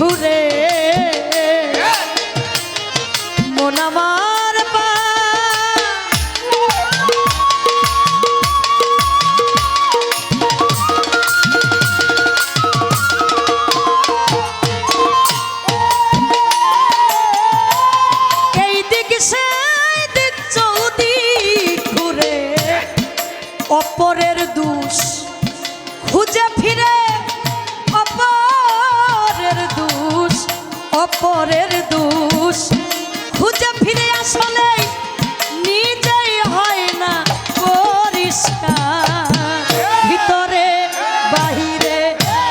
ঘুরে মন আমার এই দিক সেই দিক চৌদিক ঘুরে অপরের দোষ খুঁজে ফিরে অপরের দোষ খুঁজে ফিরে আসলে নিজেই হয় না পরিষ্কার ভিতরে বাহিরে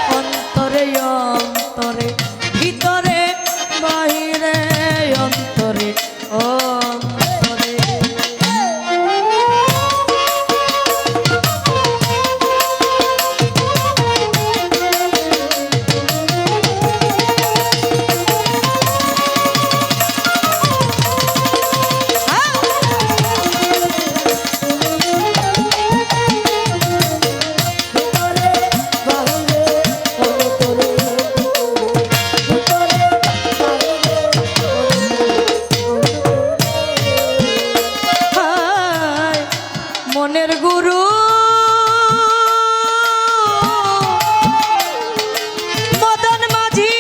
অন্তরে অন্তরে ভিতরে বাহিরে অন্তরে অন্তরে মনের গুরু মদন মাঝি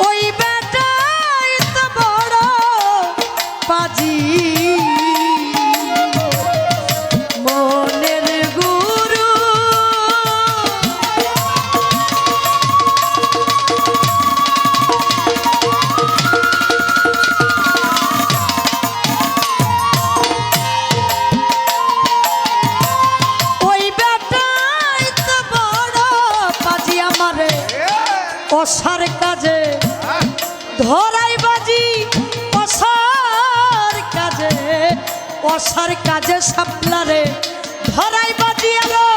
ওই বেটাই তো বড় পাজি মনের গুরু অসার কাজে ধরাই বাজি অসার কাজে সাপলারে ধরাই বাজি আরো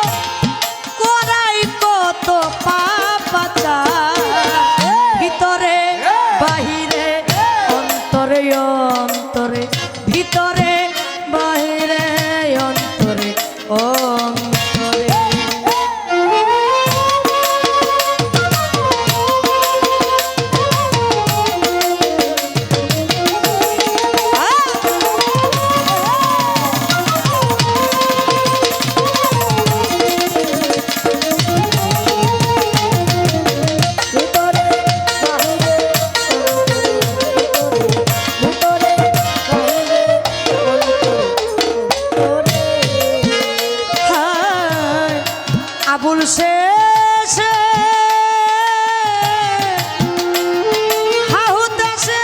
করাই কত পাপাচা ভিতরে বাহিরে অন্তরে অন্তরে ভিতরে বাহিরে অন্তরে অন্তরে আবুল শেষে হাহুতাসে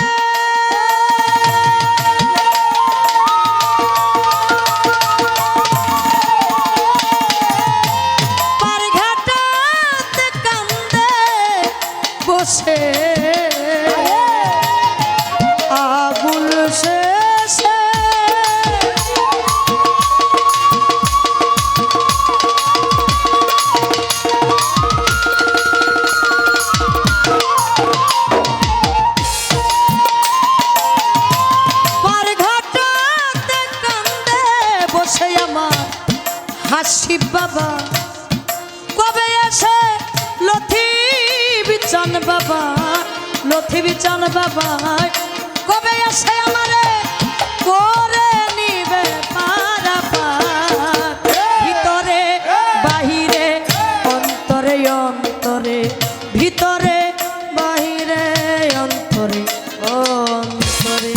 পারঘাটাতে কান্দে বসে আবুল শেষে হাসি বাবা কবে আসে লথি বিচন বাবা লথি বিচন বাবা কবে আসে আমারে করে নিবে পারাপার ভিতরে বাহিরে অন্তরে অন্তরে ভিতরে বাহিরে অন্তরে অন্তরে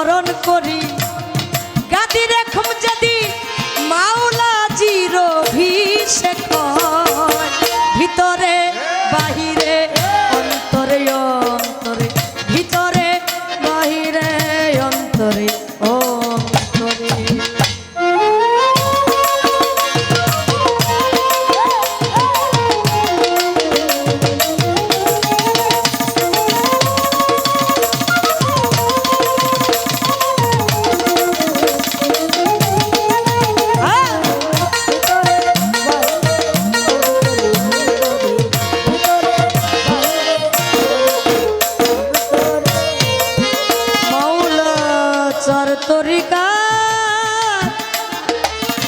স্মরণ করি গাদি রেখম যদি মাওলা জির অভিষেক হয়। ভিতরে বাহিরে অন্তরে অন্তরে ভিতরে বাহিরে অন্তরে অন্তরে চার তরিকা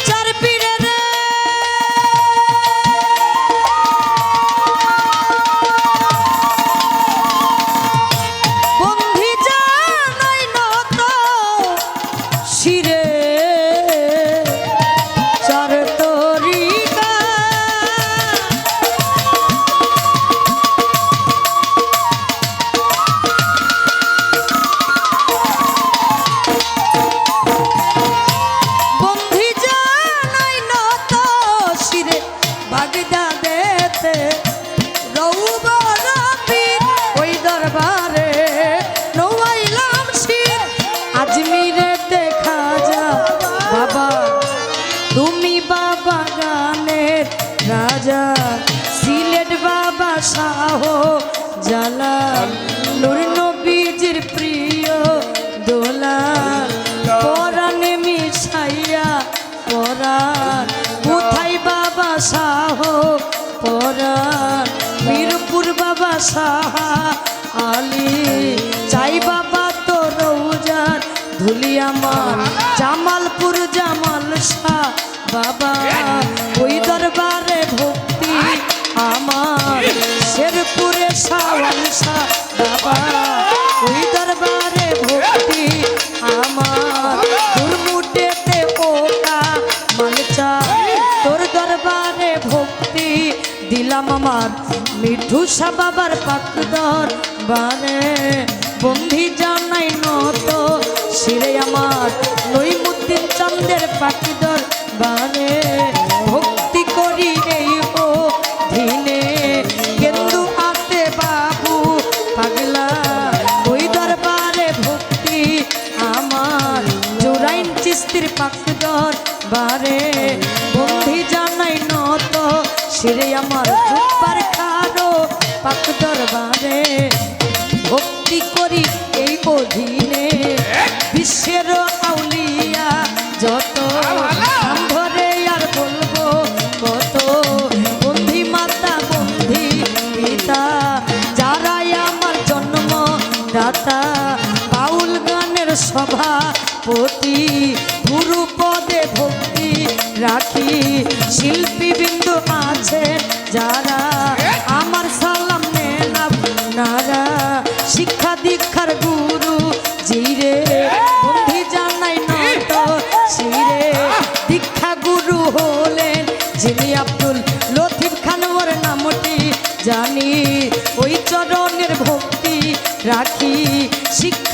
চার পীরে রে বন্ধি জানাই নত শিরে চার তরিকা আজমিরে দেখা যা বাবা তুমি বাবা গানের রাজা সিলেট বাবা শাহ জালাল নূর নবীজির প্রিয় দোলাল পরাণে মিশাইয়া পরাণ কোথায় বাবা শাহ পরাণ মিরপুর বাবা শাহ আলী চাই বাবা তো রৌজার ধুলি আমার জামালপুর জামাল শাহ বাবা ওই দরবারে ভক্তি আমার শেরপুরে শাওয়াল শাহ বাবা ওই দরবারে ভক্তি আমার দুর্মুটেতে ওকা মালচা তোর দরবারে ভক্তি দিলাম আমার মিঠু শাহ বাবার পাকদর বারে বন্ধি জানাই নত শিরে আমার নইমুদ্দিন চন্দের পাকিদর বারে ভক্তি করি এই ও ধিনে কেন্দু আতে বাবু পাগলা ওই দরবারে ভক্তি আমার জোরাইন চিস্তির পাকদর বারে বন্ধি জানাই নত শিরে আমার জুব্বার খারো পাকদর বারে ভক্তি করি এই অধীনে বিশ্বের আউলিয়া যত ধরে আর বলবো কত বন্ধি মাতা বন্ধি পিতা যারাই আমার জন্ম দাতা বাউল গানের সভাপতি গুরু পদে ভক্তি রাখি শিল্পী বিন্দু আছেন যারা আমার সালাম নেন আপনারা শিক্ষা দীক্ষার গুরু জিরে বন্ধি জানাই নত শিরে দীক্ষা গুরু হলেন যিনি আব্দুল লতিফ খান ওর নামটি জানি ওই চরণের ভক্তি রাখি শিক্ষা